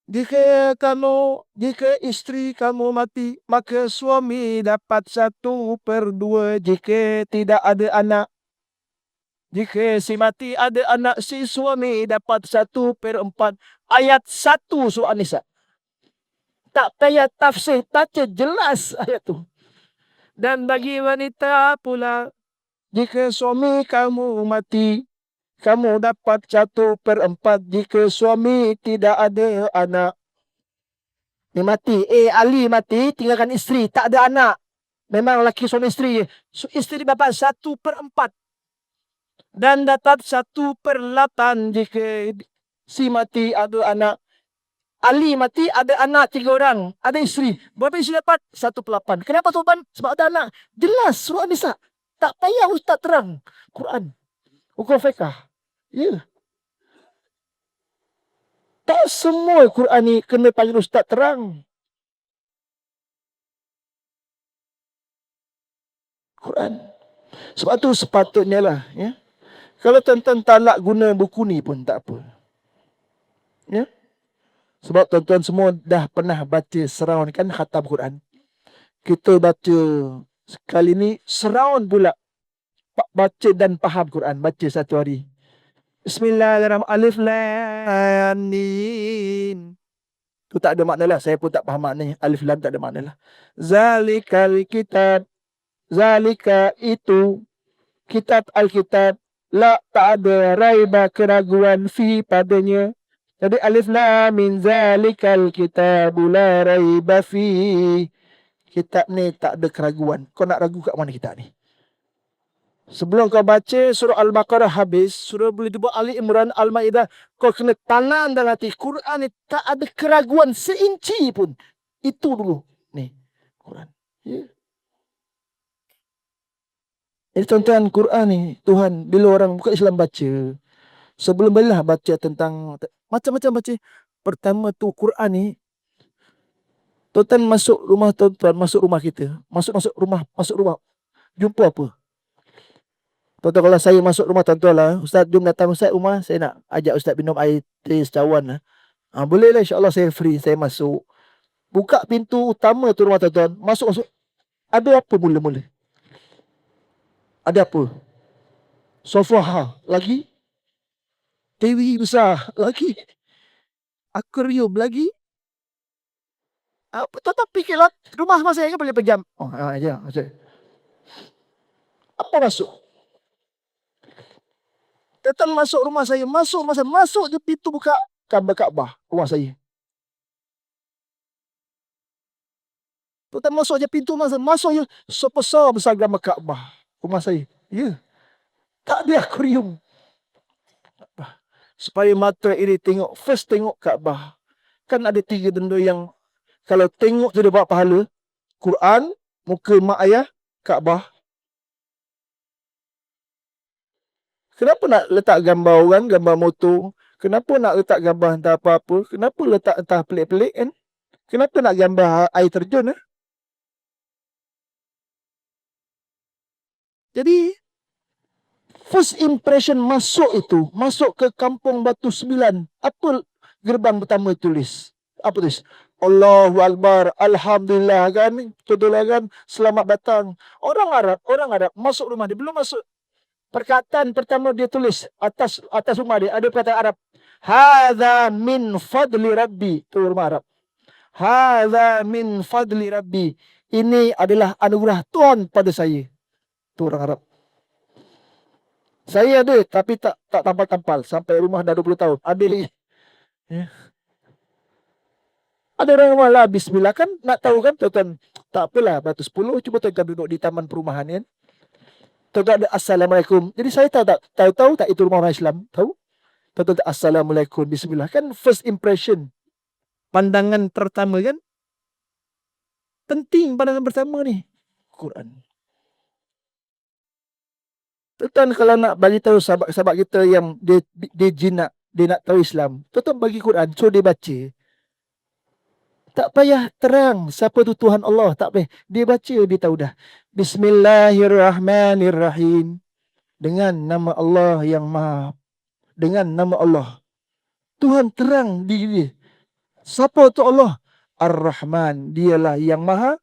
Jika isteri kamu mati, maka suami dapat 1/2. Jika tidak ada anak, jika si mati ada anak, si suami dapat 1/4. Ayat 1 surah An-Nisa. Tak payah tafsir, baca jelas ayat tu. Dan bagi wanita pula, jika suami kamu mati, kamu dapat 1/4. Jika suami tidak ada anak. Ni mati. Ali mati, tinggalkan isteri, tak ada anak. Memang lelaki suami isteri je. Isteri dapat 1/4. Dan dapat 1/8 jika si mati ada anak. Ali mati ada anak 3 orang. Ada isteri. Berapa isteri dapat? 1/8. Kenapa tuan? Sebab ada anak. Jelas surah Nisa. Tak payah ustaz terang. Quran. Hukum fiqh. Ya. Tak semua Quran ni kena panggil ustaz terang. Quran. Sebab tu sepatutnya lah. Ya. Kalau tuan-tuan tak nak guna buku ni pun tak apa. Ya. Sebab tuan-tuan semua dah pernah baca surround kan, khatam Quran. Kita baca sekali ni surround pula. Baca dan faham Quran. Baca satu hari. Bismillahirrahmanirrahim. Alif Lam Mim. Tu tak ada makna lah. Saya pun tak faham maknanya. Alif Lam tak ada makna lah. Zalikal kitab. Zalika itu. Kitab Alkitab. La tak ada raiba keraguan fi padanya. Jadi alif lam min zalikal kitabu la raiba fi. Kitab ni tak ada keraguan. Kau nak ragu kat mana kitab ni? Sebelum kau baca surah Al-Baqarah habis, surah boleh dibuat Ali Imran, Al-Maidah, kau kena tanam dalam hati. Quran ni tak ada keraguan seinci pun. Itu dulu. Ni Quran. Ya. Jadi tuan-tuan, Quran ni, Tuhan, bila orang bukan Islam baca, sebelum belilah baca tentang macam-macam baca. Pertama tu Quran ni, tuan-tuan masuk rumah tuan-tuan, masuk rumah kita, masuk rumah, jumpa apa? Tuan-tuan, kalau saya masuk rumah tuan-tuan lah, Ustaz, jom datang Ustaz rumah, saya nak ajak Ustaz minum air teh secawan lah. Boleh lah, insyaAllah saya free, saya masuk. Buka pintu utama tu rumah tuan-tuan, masuk. Ada apa mula-mula? Ada apa? Sofa lagi? TV besar lagi? Akuarium lagi? Tuan-tuan fikirlah, rumah saya kan boleh pejam. Aja. Apa masuk? Tuan-tuan masuk rumah saya, masuk je pintu buka Kaabah rumah saya. Tuan-tuan masuk je pintu masuk je besar gambar Kaabah rumah saya. Ya. Tak ada akuarium. Supaya mata ini tengok, first tengok Kaabah. Kan ada 3 benda yang kalau tengok tu dia buat pahala. Quran, muka mak ayah, Kaabah. Kenapa nak letak gambar orang, gambar motor? Kenapa nak letak gambar entah apa-apa? Kenapa letak entah pelik-pelik kan? Kenapa nak gambar air terjun? Jadi, first impression masuk ke kampung Batu Sembilan. Apa gerbang pertama tulis? Apa tulis? Allahu Akbar, Alhamdulillah kan? Betul kan? Selamat datang. Orang Arab masuk rumah dia, belum masuk. Perkataan pertama dia tulis atas rumah dia ada perkataan Arab. Hadza min fadli Rabbi. Itu rumah Arab. Hadza min fadli Rabbi. Ini adalah anugerah Tuhan pada saya. Itu orang Arab. Saya ada tapi tak tampal-tampal sampai rumah dah 20 tahun. Ada lagi. Ya. Ada orang rumah lah bismillah kan nak tahu kan tuan-tuan. Tak apalah batu 10 cuba tuan-tuan duduk di taman perumahan kan. Tuan-tuan ada assalamualaikum. Jadi saya tahu tak itu rumah orang Islam? Tahu? Tuan-tuan assalamualaikum bismillah kan first impression. Pandangan pertama kan? Penting pandangan pertama ni. Quran. Tuan kalau nak bagi tahu sahabat-sahabat kita yang dia jinak, dia nak tahu Islam, tuan bagi Quran, so dia baca. Tak payah terang siapa tu Tuhan Allah, tak payah. Dia baca, dia tahu dah. Bismillahirrahmanirrahim. Dengan nama Allah yang Maha. Dengan nama Allah. Tuhan terang diri dia. Siapa tu Allah? Ar-Rahman, dialah yang Maha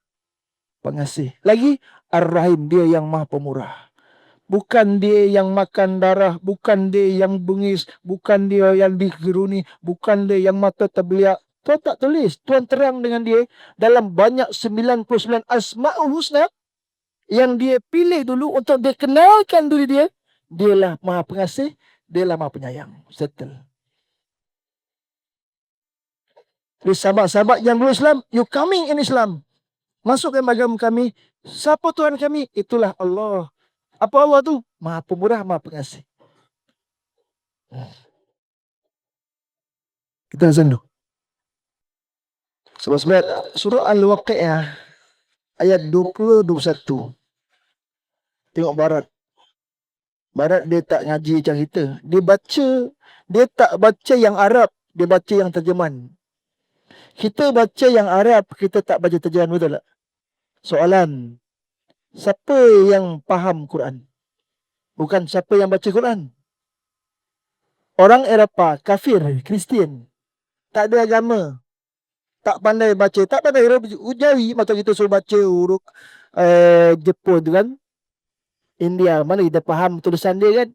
Pengasih. Lagi Ar-Rahim, dia yang Maha Pemurah. Bukan dia yang makan darah, bukan dia yang bengis, bukan dia yang digeruni, bukan dia yang mata terbeliak. Tuhan tak tulis. Tuhan terang dengan dia dalam banyak 99 Asma'ul Husna yang dia pilih dulu untuk dia kenalkan diri dia. Dialah Maha Pengasih, dialah Maha Penyayang. Settle. Jadi sahabat-sahabat yang belum Islam, you coming in Islam. Masuk ke agama kami. Siapa Tuhan kami? Itulah Allah. Apa Allah tu? Maha Pemurah, Maha Pengasih. Kita azan dulu. Sebab surah Al-Waqi'ah ayat 20-21. Tengok barat. Barat dia tak ngaji macam kita. Dia baca, dia tak baca yang Arab, dia baca yang terjemahan. Kita baca yang Arab, kita tak baca terjemahan, betul tak? Soalan, siapa yang faham Quran? Bukan siapa yang baca Quran. Orang Eropah, kafir, Kristian, tak ada agama, tak pandai baca, tak pandai ujawi, macam kita suruh baca huruf Jepun tu kan, India, mana kita faham tulisan dia kan?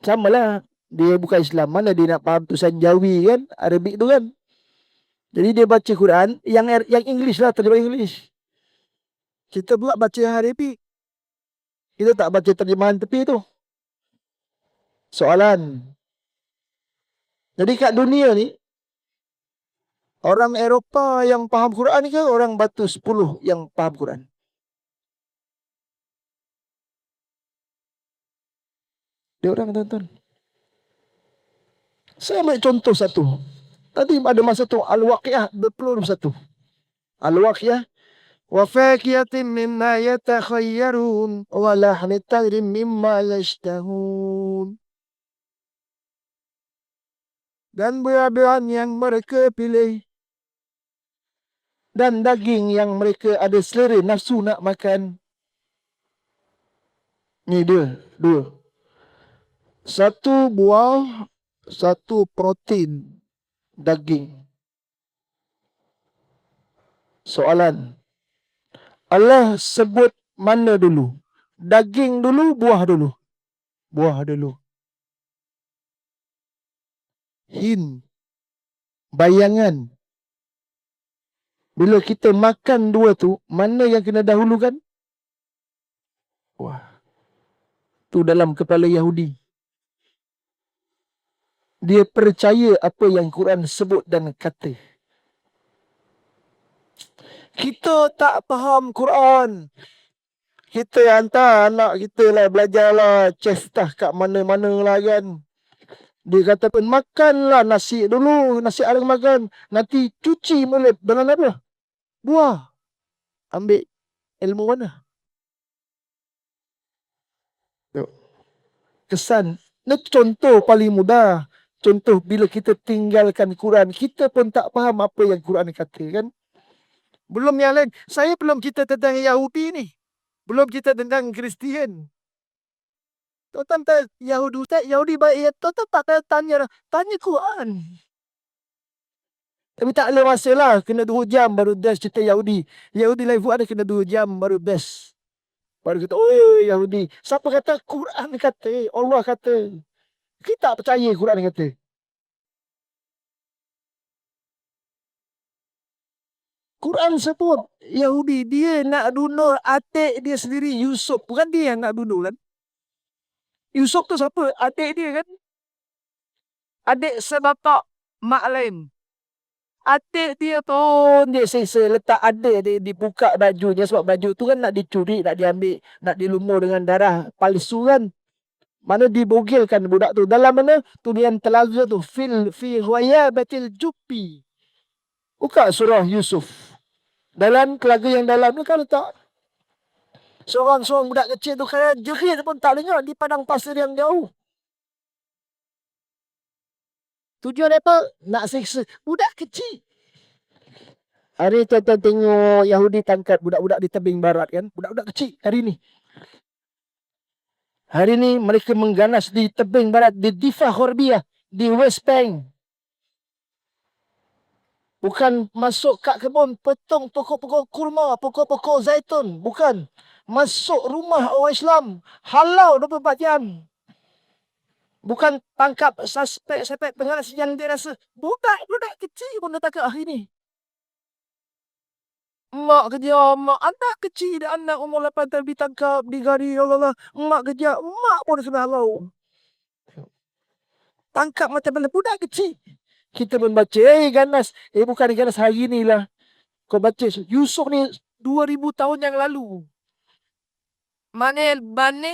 Sama lah, dia bukan Islam, mana dia nak faham tulisan Jawi kan, Arabik tu kan. Jadi dia baca Quran yang English lah, terjemah English. Kita pula baca yang Arabik. Kita tak baca terjemahan tepi tu. Soalan. Jadi kat dunia ni, orang Eropah yang faham Quran ke orang Batu 10 yang faham Quran? Dia orang, tuan-tuan. Saya ambil contoh satu. Tadi ada masa tu Al-Waqi'ah 21. Al-Waqi'ah wa fakiyatin mimma yatakhayyarun wa lahmi tagrim mimma yashtahun. Dan buah-buahan yang mereka pilih dan daging yang mereka ada selera nafsu nak makan. Ni dia, dua. Satu buah, satu protein, daging. Soalan, Allah sebut mana dulu? Daging dulu, buah dulu? Buah dulu. Hin, bayangan. Bila kita makan dua tu, mana yang kena dahulukan? Wah, tu dalam kepala Yahudi. Dia percaya apa yang Quran sebut dan kata. Kita tak faham Quran. Kita hantar anak kita lah belajarlah cestah kat mana-mana lah kan. Dia kata pun makanlah nasi dulu, nasi ada makan. Nanti cuci mulut dengan apa? Buah. Ambil ilmu mana? Kesan Nah, contoh paling mudah. Contoh bila kita tinggalkan Quran, kita pun tak faham apa yang Quran kata kan. Belum yang lain. Saya belum cerita tentang Yahudi ni. Belum cerita tentang Kristian. Tuan-tuan Yahudi Ustaz, Yahudi baik ya. Tuan-tuan tak payah tanya dah. Tanya Quran. Tapi tak ada masa lah. Kena 2 jam baru best cerita Yahudi. Yahudi live ada kena 2 jam baru best. Baru kata, oh Yahudi. Siapa kata? Quran kata. Allah kata. Kita tak percaya Quran kata. Quran sebut Yahudi dia nak bunuh adik dia sendiri Yusuf. Bukan dia yang nak bunuh kan. Yusuf tu siapa? Adik dia kan. Adik sebapa mak lain. Adik dia pun dia selesa letak adik dia dibuka bajunya sebab baju tu kan nak dicuri, nak diambil, nak dilumur dengan darah palsu kan. Mana dibogilkan budak tu. Dalam mana? Tulisan telaga tu. Fi ghayabatil jubbi. Buka surah Yusuf. Dalam telaga yang dalam tu kan letak. Seorang-seorang budak kecil tu kaya jerit pun tak dengar di padang pasir yang jauh. Tujuan apa? Nak siksa budak kecil. Hari tuan-tuan tengok Yahudi tangkap budak-budak di tebing barat kan. Budak-budak kecil hari ni. Hari ni mereka mengganas di tebing barat. Di Difa Khorbiyah. Di West Bank. Bukan masuk kat kebun. Petong pokok-pokok kurma. Pokok-pokok zaitun. Bukan. Masuk rumah orang Islam. Halau 24 jam. Bukan tangkap suspek pengalas yang dia rasa. Budak-budak kecil pun dah tangkap hari ni. Mak kerja, mak anak kecil dan anak umur 8 tahun ditangkap, digari, Allah. Mak kerja, mak pun sudah halau. Tangkap macam mana budak kecil. Kita pun baca, ganas. Bukan ganas hari ni lah. Kau baca, Yusuf ni 2000 tahun yang lalu. Mana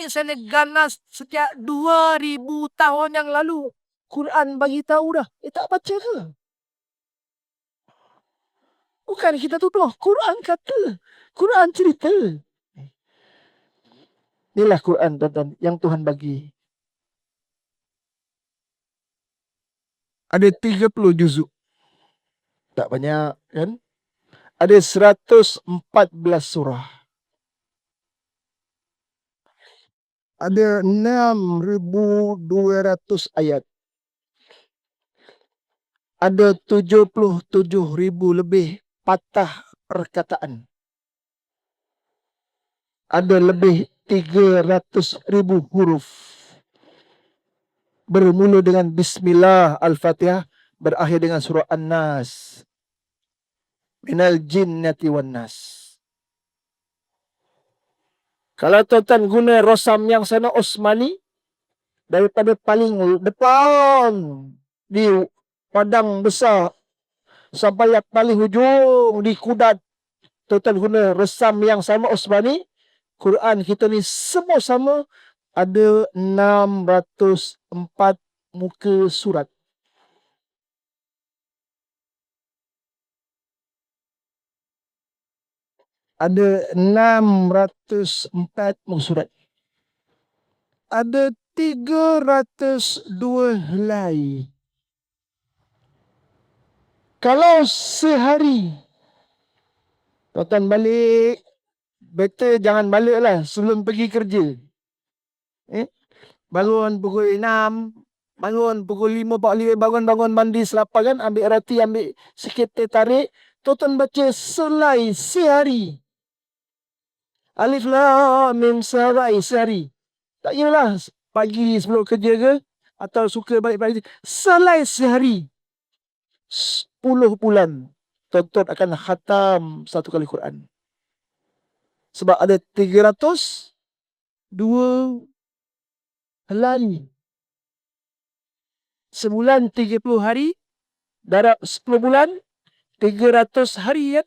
sana ganas sejak 2000 tahun yang lalu. Quran bagi tahu dah. Tak baca ke? Bukan kita tuduh. Quran kata. Quran cerita. Inilah Quran, tuan-tuan, yang Tuhan bagi. Ada 30 juzuk. Tak banyak, kan? Ada 114 surah. Ada 6,200 ayat. Ada 77,000 lebih patah perkataan. Ada lebih 300,000 huruf. Bermula dengan Bismillah Al-Fatihah, berakhir dengan surah An-Nas. Minal jinnati wan nas. Kalau tuan-tuan guna rosam yang sana Osmani, daripada paling depan di padang besar sampai yang paling hujung di Kudat, tuan-tuan guna resam yang sama Osmani, Quran kita ni semua sama. Ada 604 muka surat. Ada 604 muka surat. Ada 302 helai. Kalau sehari tuan-tuan balik, better jangan balik lah sebelum pergi kerja. Bangun pukul 6, bangun pukul 5.45, bangun mandi selapar kan, ambil roti, ambil sikit teh tarik, tuan-tuan baca selai sehari. Alif lam mim sehari. Tak yalah pagi sebelum kerja ke atau suka balik pagi, selai sehari. 10 bulan tuan-tuan akan khatam satu kali Quran. Sebab ada 302 helai. Sebulan 30 hari, darab 10 bulan, 300 hari ya.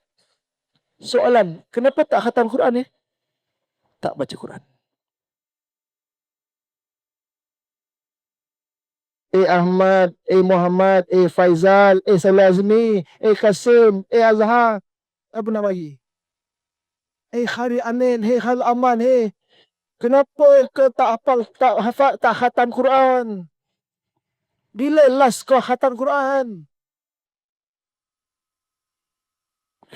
Soalan, kenapa tak khatam Quran ni? Tak baca Quran. Ahmad, Muhammad, Faizal, Salih Azmi, Qasim, Azhar. Apa nama lagi? Khalid Amin, Khalid Aman, Kenapa kau tak hafal, tak hafal, tak khatam Quran? Bila last kau khatam Quran?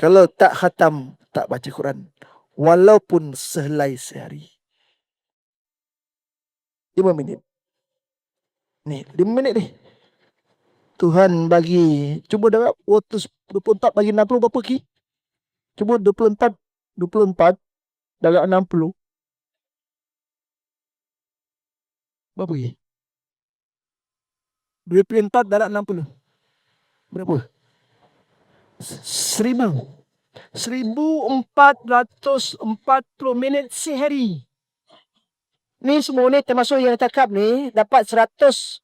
Kalau tak khatam, tak baca Quran. Walaupun sehelai sehari. 5 minit. Ni, 5 minit ni. Tuhan bagi, cuba darab 24 bagi 60 berapa ki? Cuba 24 darab 60. Berapa ki? 24 darab 60. Berapa? 1440 minit sehari. Ni semua ni termasuk yang cakap ni dapat 1440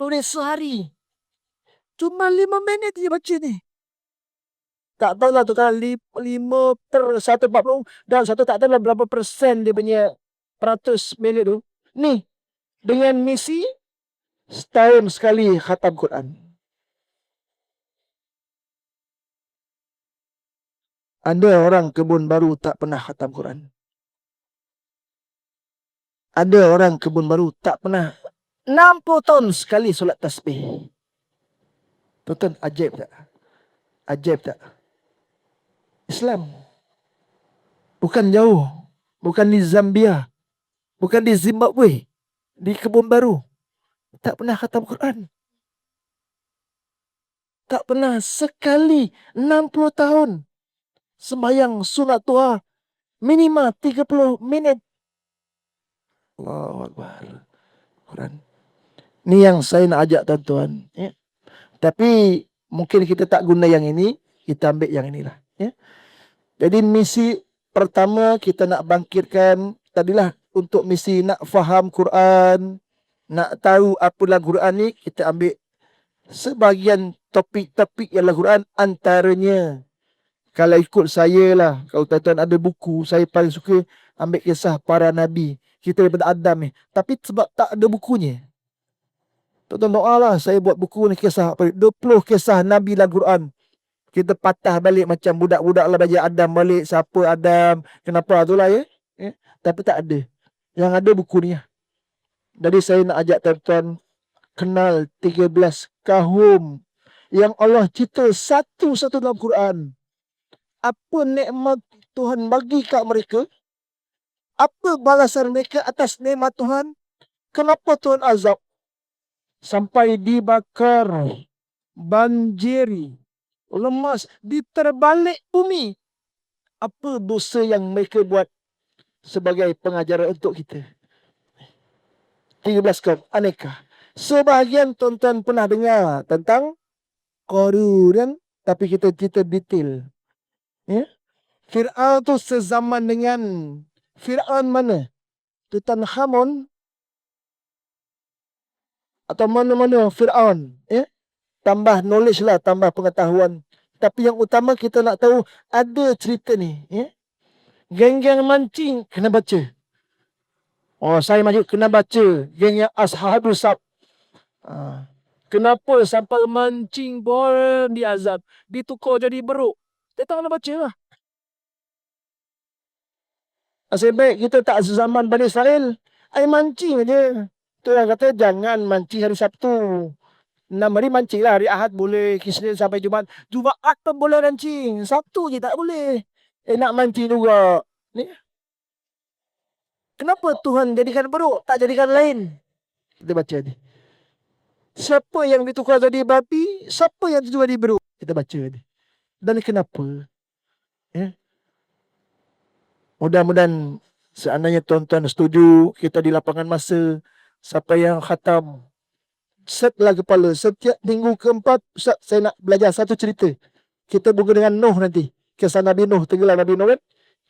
minit sehari. Cuma 5 minit je baca ni. Tak tahu lah tu kan 5 per 140 dan satu tak tahu lah berapa persen dia punya peratus minit tu. Ni dengan misi setahun sekali khatam Quran. Ada orang kebun baru tak pernah khatam Quran. Ada orang kebun baru tak pernah 60 tahun sekali solat tasbih. Tuan-tuan, ajaib tak? Ajaib tak? Islam bukan jauh, bukan di Zambia, bukan di Zimbabwe, di kebun baru tak pernah khatam Quran. Tak pernah sekali 60 tahun sembahyang sunat duha minimal 30 minit. Allahu Akbar. Quran. Ni yang saya nak ajak tuan-tuan, ya. Tapi mungkin kita tak guna yang ini, kita ambil yang inilah, ya. Jadi misi pertama kita nak bangkitkan tadilah untuk misi nak faham Quran, nak tahu apa dalam Quran ni, kita ambil sebahagian topik-topik yang dalam Quran, antaranya kalau ikut saya lah, kalau tuan-tuan ada buku, saya paling suka ambil kisah para nabi. Kita daripada Adam ni. Tapi sebab tak ada bukunya, tuan-tuan doa lah saya buat buku ni, kisah 20 kisah nabi dalam Quran. Kita patah balik macam budak-budak lah belajar Adam balik. Siapa Adam, kenapa tu lah, ya. Tapi tak ada. Yang ada buku ni. Jadi saya nak ajak tuan-tuan kenal 13 kaum yang Allah cerita satu-satu dalam Quran. Apa nikmat Tuhan bagi kat mereka? Apa balasan mereka atas nikmat Tuhan? Kenapa Tuhan azab? Sampai dibakar, banjiri, lemas, diterbalik bumi. Apa dosa yang mereka buat sebagai pengajaran untuk kita? 13 kaum, aneka. Sebahagian tuan-tuan pernah dengar tentang Qarun kan? Tapi kita cerita detail. Ya? Fir'aun tu sezaman dengan Fir'aun mana? Tutankhamun atau mana-mana Fir'aun, ya? Tambah knowledge lah, tambah pengetahuan. Tapi yang utama kita nak tahu ada cerita ni, ya? Geng-geng mancing kena baca. Oh, saya maksud kena baca. Geng yang Ashabul Sab. Kenapa sampai mancing bol diazab, ditukar jadi beruk? Kita tak nak baca lah. Asyik baik kita tak zaman Bani Israel, ai mancing aja. Tu yang kata jangan mancing hari Sabtu. 6 hari mancing lah. Hari Ahad boleh, Isnin sampai Jumaat. Jumaat pun boleh mancing. Sabtu je tak boleh. Nak mancing juga. Ni. Kenapa Tuhan jadikan beruk, tak jadikan lain? Kita baca ni. Siapa yang ditukar jadi babi, siapa yang ditukar jadi beruk? Kita baca ni. Dan kenapa? Ya. Mudah-mudahan seandainya tuan-tuan setuju, kita di lapangan masa, siapa yang khatam setlah kepala, setiap minggu keempat, Ustaz, saya nak belajar satu cerita. Kita buka dengan Nuh nanti. Kisah Nabi Nuh, tenggelam Nabi Nuh kan.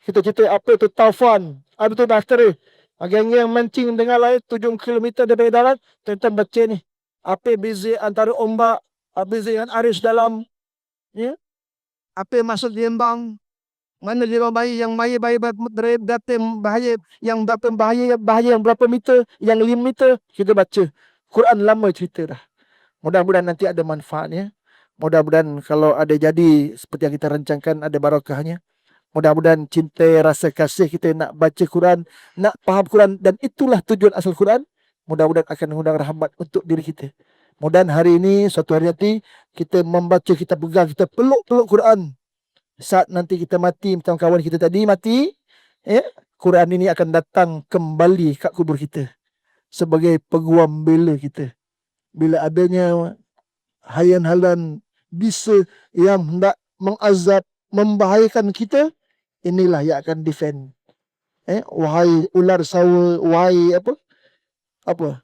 Kita cerita apa tu Taufan, apa tu Bahtera. Geng-geng mancing dengan lain 7 km dari darat. Tuan-tuan baca ni. Apa beza antara ombak, apa beza dengan arus dalam. Ya? Apa maksud lembang? Mana lembang bahaya, yang bahaya berapa bahaya, yang berapa bahaya yang berapa meter, yang 5 meter. Kita baca. Quran lama cerita dah. Mudah-mudahan nanti ada manfaatnya. Mudah-mudahan kalau ada jadi seperti yang kita rancangkan, ada barakahnya. Mudah-mudahan cinta rasa kasih kita nak baca Quran, nak faham Quran, dan itulah tujuan asal Quran. Mudah-mudahan akan mengundang rahmat untuk diri kita. Mudah-mudahan hari ini, suatu hari nanti, kita membaca, kita pegang, kita peluk-peluk Quran. Saat nanti kita mati, macam kawan kita tadi mati, Quran ini akan datang kembali kat kubur kita sebagai peguam bela kita. Bila adanya hayan-halan bisa yang hendak mengazab, membahayakan kita, inilah yang akan defend. Wahai ular sawa, wahai apa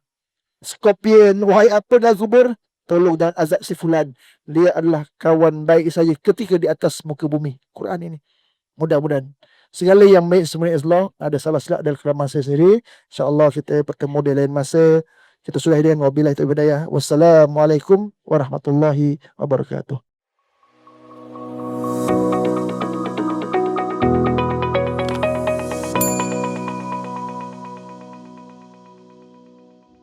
scorpion, wahai apa dalam kubur, tolong dan azab si fulan. Dia adalah kawan baik saya ketika di atas muka bumi. Quran ini. Mudah-mudahan segala yang baik semuanya Allah. Ada salah silap dalam kelaman saya sendiri. InsyaAllah kita bertemu di lain masa. Kita sudah dengan wabillahi taufiq hidayah. Wassalamualaikum warahmatullahi wabarakatuh.